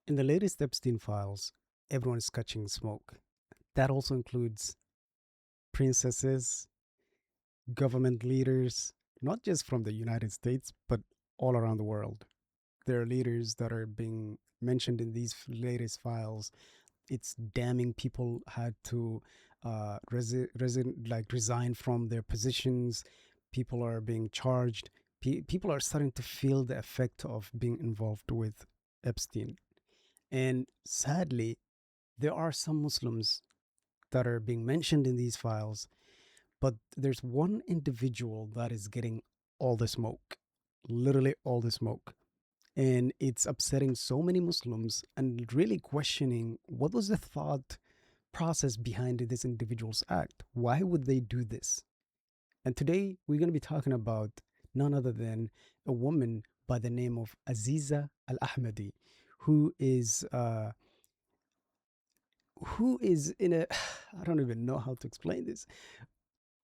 In the latest Epstein files, everyone is catching smoke. That also includes princesses, government leaders, not just from the United States, but all around the world. There are leaders that are being mentioned in these latest files. It's damning. People had to resign from their positions. People are being charged. People are starting to feel the effect of being involved with Epstein. And sadly, there are some Muslims that are being mentioned in these files, but there's one individual that is getting all the smoke, literally all the smoke. And it's upsetting so many Muslims and really questioning what was the thought process behind this individual's act. Why would they do this? And today we're going to be talking about none other than a woman by the name of Aziza Al Ahmadi, who is uh, who is in a I don't even know how to explain this.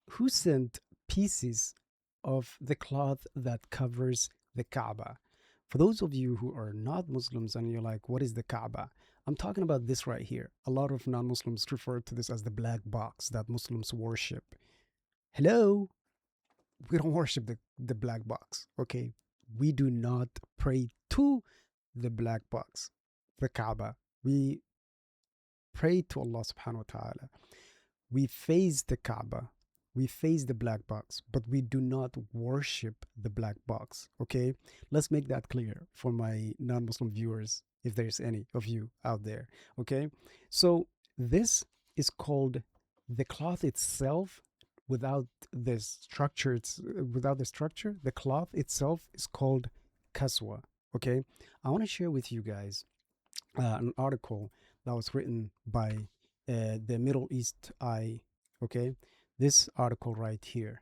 Who sent pieces of the cloth that covers the Kaaba? For those of you who are not Muslims and you're like, what is the Kaaba? I'm talking about this right here. A lot of non Muslims refer to this as the black box that Muslims worship. Hello? We don't worship the black box, okay? We do not pray to the black box, the Kaaba. We pray to Allah subhanahu wa ta'ala. We face the Kaaba, we face the black box, but we do not worship the black box. Okay, let's make that clear for my non-Muslim viewers, if there's any of you out there. Okay, so this is called the cloth itself without the structure. Without the structure, the cloth itself is called kaswa. Okay, I want to share with you guys an article that was written by the Middle East Eye. Okay, this article right here.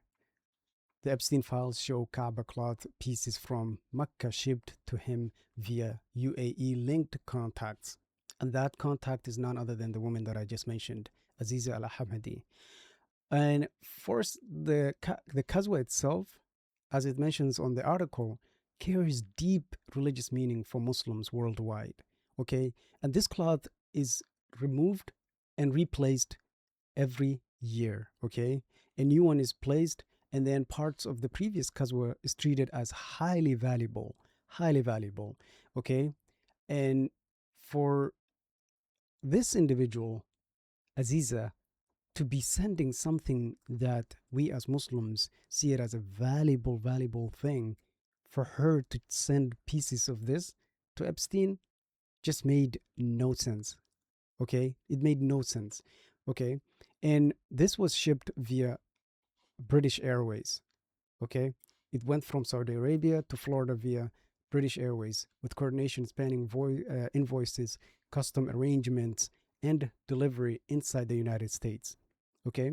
The Epstein files show Kaaba cloth pieces from Mecca shipped to him via UAE linked contacts. And that contact is none other than the woman that I just mentioned, Aziza Al Ahmadi. And first, the Kazwa itself, as it mentions on the article, carries deep religious meaning for Muslims worldwide. Okay, and this cloth is removed and replaced every year. Okay, a new one is placed, and then parts of the previous Kazwa is treated as highly valuable, highly valuable. Okay, and for this individual, Aziza, to be sending something that we as Muslims see it as a valuable thing, for her to send pieces of this to Epstein just made no sense. Okay, it made no sense. Okay, and this was shipped via British Airways. Okay, it went from Saudi Arabia to Florida via British Airways with coordination spanning invoices, custom arrangements, and delivery inside the United States. Okay,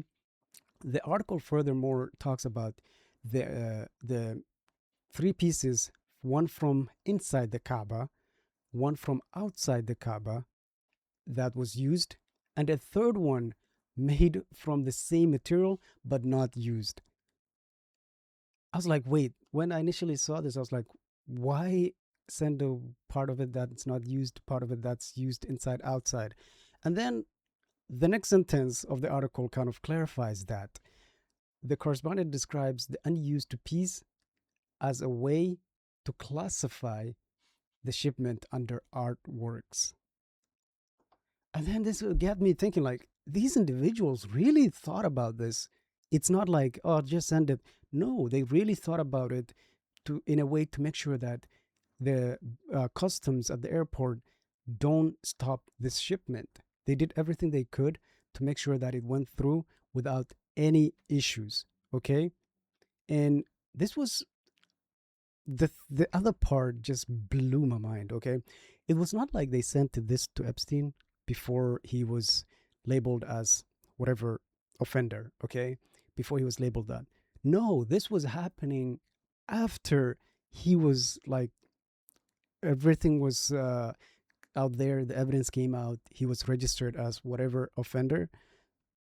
the article furthermore talks about the three pieces: one from inside the Kaaba, one from outside the Kaaba that was used, and a third one made from the same material but not used. I was like, wait, when I initially saw this, I was like, why send a part of it that's not used, part of it that's used inside, outside? And then the next sentence of the article kind of clarifies that. The correspondent describes the unused piece as a way to classify the shipment under artworks. And then this got me thinking, like, these individuals really thought about this. It's not like, oh, just send it. No, they really thought about it to in a way to make sure that the customs at the airport don't stop this shipment. They did everything they could to make sure that it went through without any issues. Okay, and this was the other part just blew my mind. Okay, it was not like they sent this to Epstein before he was labeled as whatever offender. Okay, before he was labeled that. No, this was happening after he was like everything was out there. The evidence came out. He was registered as whatever offender.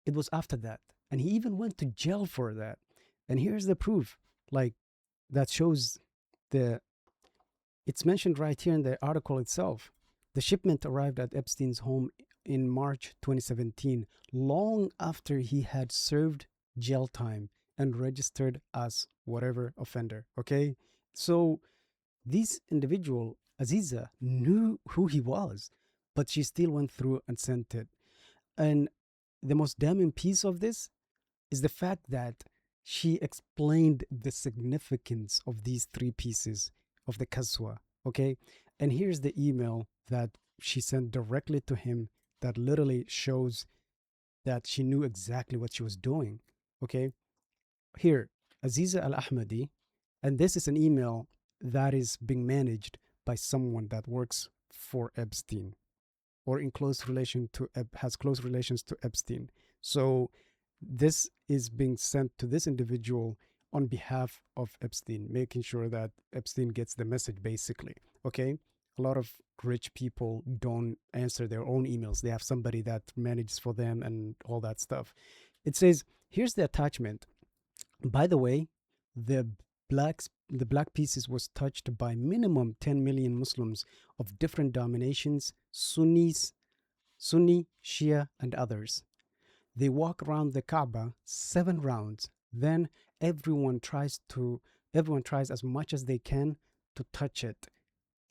It was after that, and he even went to jail for that. And here's the proof, like that shows the. It's mentioned right here in the article itself. The shipment arrived at Epstein's home in March 2017, long after he had served jail time and registered as whatever offender. Okay? So this individual, Aziza, knew who he was, but she still went through and sent it. And the most damning piece of this is the fact that she explained the significance of these three pieces of the kaswa. Okay? And here's the email that she sent directly to him that literally shows that she knew exactly what she was doing. Okay? Here, Aziza Al Ahmadi, and this is an email that is being managed by someone that works for Epstein or in close relation to has close relations to Epstein. So this is being sent to this individual on behalf of Epstein, making sure that Epstein gets the message basically. Okay? A lot of rich people don't answer their own emails. They have somebody that manages for them and all that stuff. It says, here's the attachment. By the way, the black pieces was touched by minimum 10 million Muslims of different denominations, Sunni, Shia, and others. They walk around the Kaaba 7 rounds. Then everyone tries as much as they can to touch it.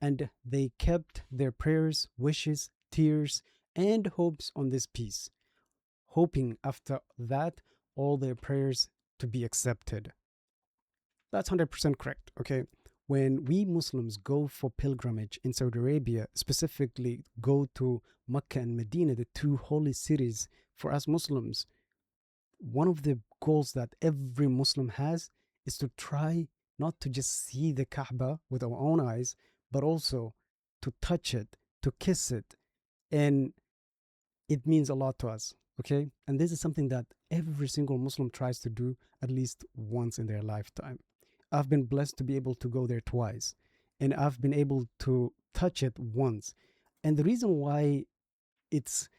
And they kept their prayers, wishes, tears, and hopes on this piece, hoping after that all their prayers to be accepted. That's 100% correct, okay? When we Muslims go for pilgrimage in Saudi Arabia, specifically go to Mecca and Medina, the two holy cities for us Muslims, one of the goals that every Muslim has is to try not to just see the Kaaba with our own eyes, but also to touch it, to kiss it. And it means a lot to us, okay? And this is something that every single Muslim tries to do at least once in their lifetime. I've been blessed to be able to go there twice, and I've been able to touch it once. And the reason why it's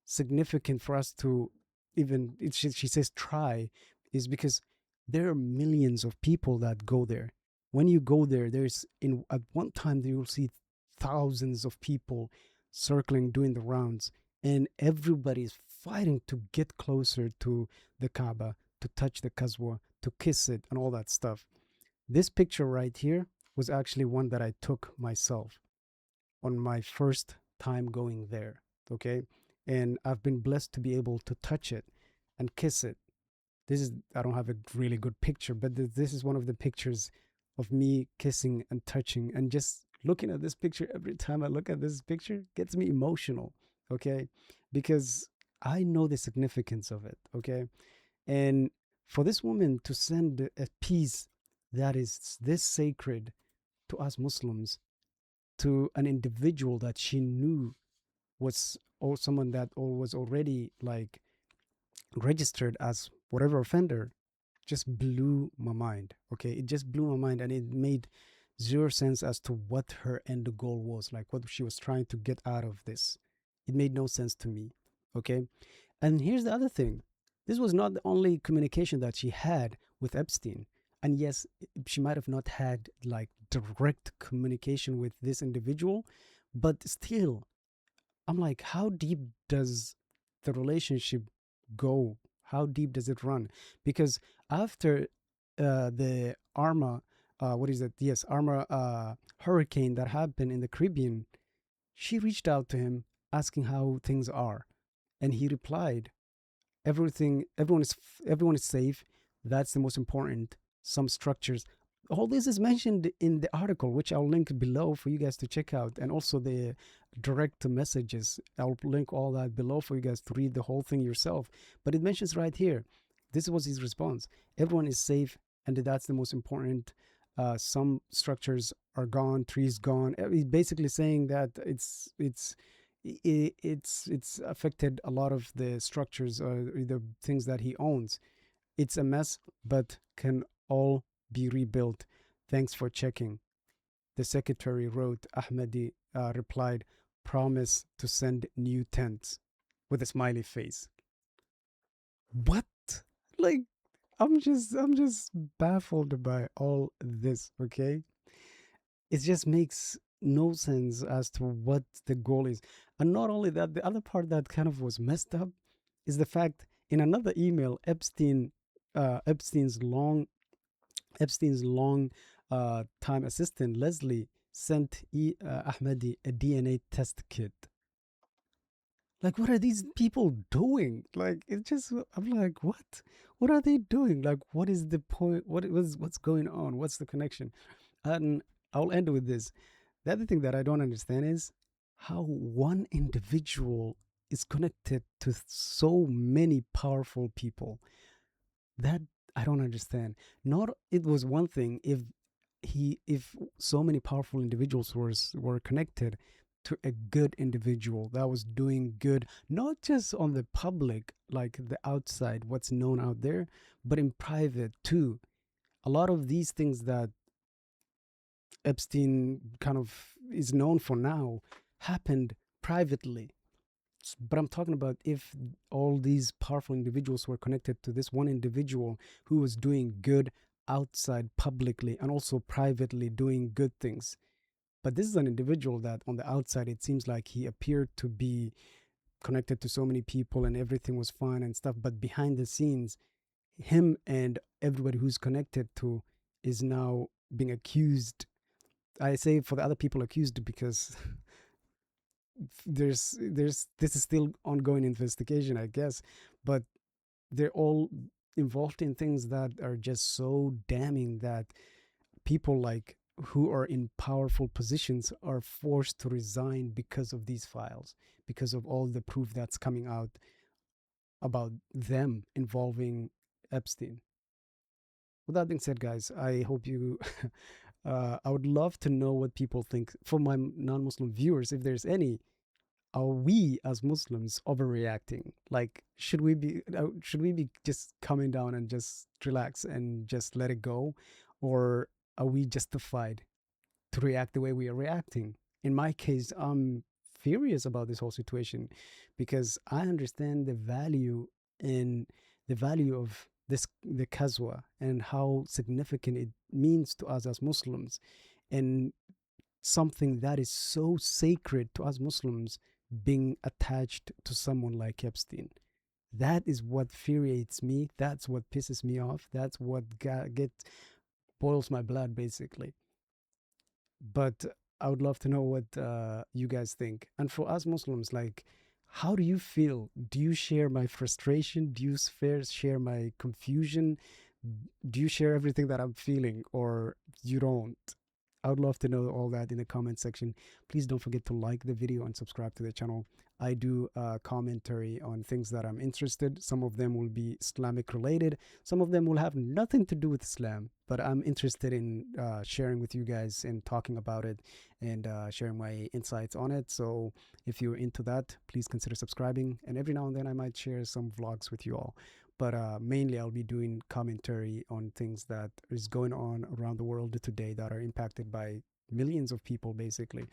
significant for us to even, she says try, is because there are millions of people that go there. When you go there, there's in at one time you will see thousands of people circling, doing the rounds, and everybody's fighting to get closer to the Kaaba, to touch the Qaswa, to kiss it, and all that stuff. This picture right here was actually one that I took myself on my first time going there. Okay. And I've been blessed to be able to touch it and kiss it. This is, I don't have a really good picture, but this is one of the pictures of me kissing and touching, and just looking at this picture, every time I look at this picture, gets me emotional. Okay. Because I know the significance of it. Okay. And for this woman to send a piece that is this sacred to us Muslims, to an individual that she knew was, or someone that was already like registered as whatever offender, just blew my mind. Okay, it just blew my mind, and it made zero sense as to what her end goal was, like what she was trying to get out of this. It made no sense to me. Okay, and here's the other thing. This was not the only communication that she had with Epstein. And yes, she might have not had like direct communication with this individual, but still, I'm like, how deep does the relationship go? How deep does it run? Because after the Arma, what is it? Yes, Arma hurricane that happened in the Caribbean, she reached out to him asking how things are, and he replied, everyone is safe. That's the most important. Some structures, all this is mentioned in the article, which I'll link below for you guys to check out, and also the direct messages. I'll link all that below for you guys to read the whole thing yourself. But it mentions right here, this was his response: everyone is safe, and that's the most important. Some structures are gone, trees gone. He's basically saying that it's affected a lot of the structures or the things that he owns. It's a mess, but can all be rebuilt. Thanks for checking. The secretary wrote. Ahmadi replied, promise to send new tents, with a smiley face. What? Like, I'm just baffled by all this. Okay, it just makes no sense as to what the goal is. And not only that, the other part that kind of was messed up is the fact in another email, Epstein's long time assistant Leslie sent Ahmadi a DNA test kit. Like, what are these people doing? Like, it's just, I'm like, what are they doing? Like, what is the point? What's going on? What's the connection? And I'll end with this. The other thing that I don't understand is how one individual is connected to so many powerful people. That I don't understand. Not it was one thing if so many powerful individuals were connected to a good individual that was doing good, not just on the public, like the outside, what's known out there, but in private too. A lot of these things that Epstein kind of is known for now happened privately. But I'm talking about if all these powerful individuals were connected to this one individual who was doing good outside publicly and also privately doing good things. But this is an individual that on the outside, it seems like he appeared to be connected to so many people and everything was fine and stuff. But behind the scenes, him and everybody who's connected to is now being accused. I say for the other people accused because this is still ongoing investigation, I guess, but they're all involved in things that are just so damning that people like who are in powerful positions are forced to resign because of these files, because of all the proof that's coming out about them involving Epstein. With that being said, guys, I hope you I would love to know what people think. For my non-Muslim viewers, if there's any, are we as Muslims overreacting? Like, should we be just coming down and just relax and just let it go, or are we justified to react the way we are reacting? In my case, I'm furious about this whole situation because I understand the value of the Kazwa and how significant it means to us as Muslims, and something that is so sacred to us Muslims being attached to someone like Epstein. That is what infuriates me. That's what pisses me off. That's what boils my blood, basically. But I would love to know what you guys think. And for us Muslims, like, how do you feel? Do you share my frustration? Do you share my confusion? Do you share everything that I'm feeling, or you don't? I would love to know all that in the comment section. Please don't forget to like the video and subscribe to the channel. I do commentary on things that I'm interested. Some of them will be Islamic related. Some of them will have nothing to do with Islam, but I'm interested in sharing with you guys and talking about it and sharing my insights on it. So if you're into that, please consider subscribing. And every now and then I might share some vlogs with you all. But mainly I'll be doing commentary on things that is going on around the world today that are impacted by millions of people, basically.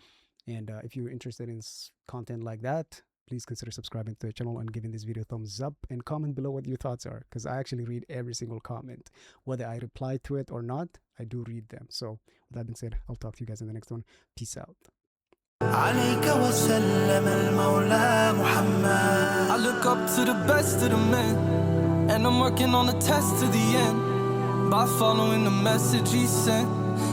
And if you're interested in content like that, please consider subscribing to the channel and giving this video a thumbs up, and comment below what your thoughts are, because I actually read every single comment. Whether I reply to it or not, I do read them. So with that being said, I'll talk to you guys in the next one. Peace out. عليك وسلم المولى محمد. I look up to the best of the men, and I'm working on the test to the end, by following the message he sent,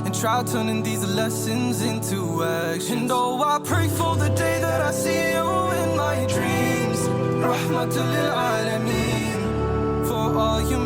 and try turning these lessons into action. And oh, I pray for the day that I see you in my dreams. Rahmatul lil Alameen, for all you